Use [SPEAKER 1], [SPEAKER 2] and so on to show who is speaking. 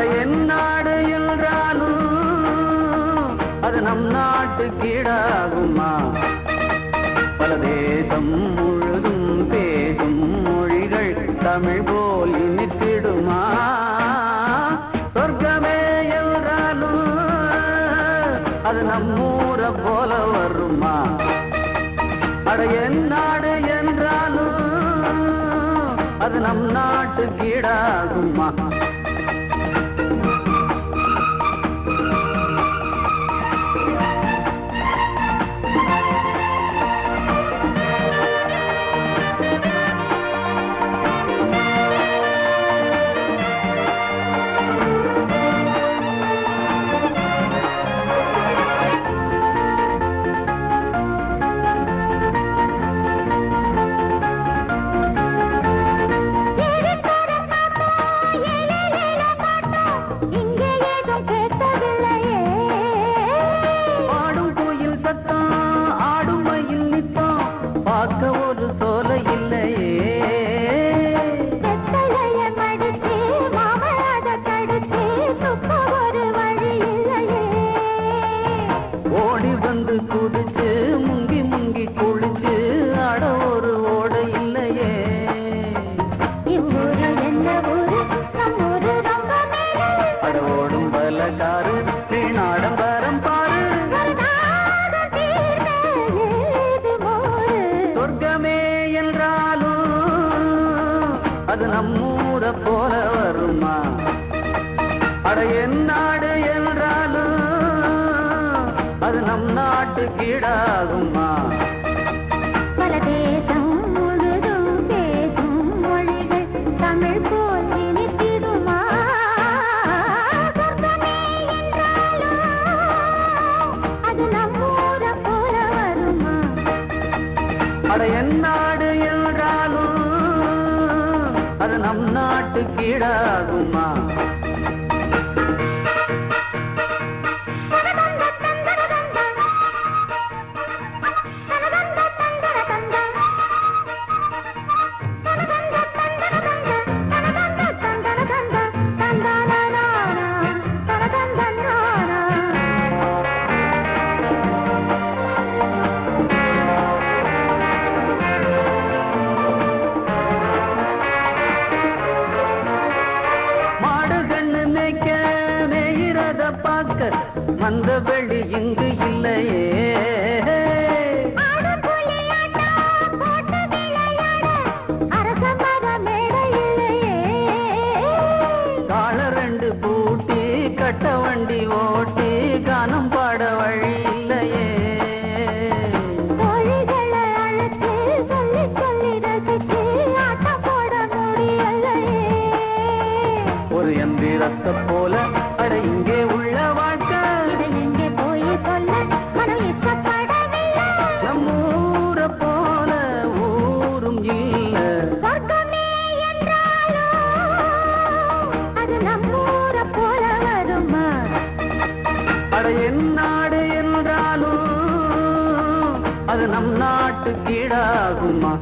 [SPEAKER 1] அட என் நாடு என்றாலும் அது நம் நாட்டு கீழாகுமா? பல தேசம் முழுதும் பேசும் மொழிகள் தமிழ் போல் இனித்திடுமா? சொர்க்கமே என்றாலும் அது நம்மூர போல வருமா? அட என் நாடு என்றாலும் அது நம் நாட்டு கீழாகுமா? ஒரு சோலை இல்லையே, மடிச்சு மாமலாத கடிச்சு துப்ப ஒரு வழி இல்லையே, ஓடி வந்து குதிச்சு முங்கி முங்கி குளிச்சு ஆட ஒரு ஓடை இல்லையே. இவ்வூரு என்ன ஊரு, நம் ஊரு ரொம்ப மேலே, அட ஓடும் பலகாரு நாடம்பரம் பாரு. சொர்க்கமே என்றாலும் அது நம்மூர போல வருமா? அட என் நாடு என்றாலும் அது நம் நாட்டு கீழாகுமா? பல தேசம் முழுதும் பேசும் மொழிகள் தமிழ் போல் இனித்திடுமா? சொர்க்கமே என்றாலும் அது நம்மூர போல வருமா? அட என் நாடு என்றாலும் அது நம் நாட்டு கீழாகுமா? அந்த வெளி இங்கு இல்லையே, கால ரெண்டு பூட்டி கட்ட வண்டி ஓட்டி கானம் பாட வழி இல்லையே, மொழிகளை அழைச்சு சொல்லி சொல்லி ரசிச்சு ஆட்டம் போட முடியலையே. ஒரு எந்திரத்தை போல அட இங்கே உள்ள வாழ்க்கை எங்கே போய் சொல்ல மனம் இஷ்டப்படவில்லை. நம்மூர போல ஊரும் இல்ல. சொர்க்கமே என்றாலும் அது நம்மூர போல வருமா? அட என் நாடு என்றாலும் அது நம் நாட்டு கீழாகுமா?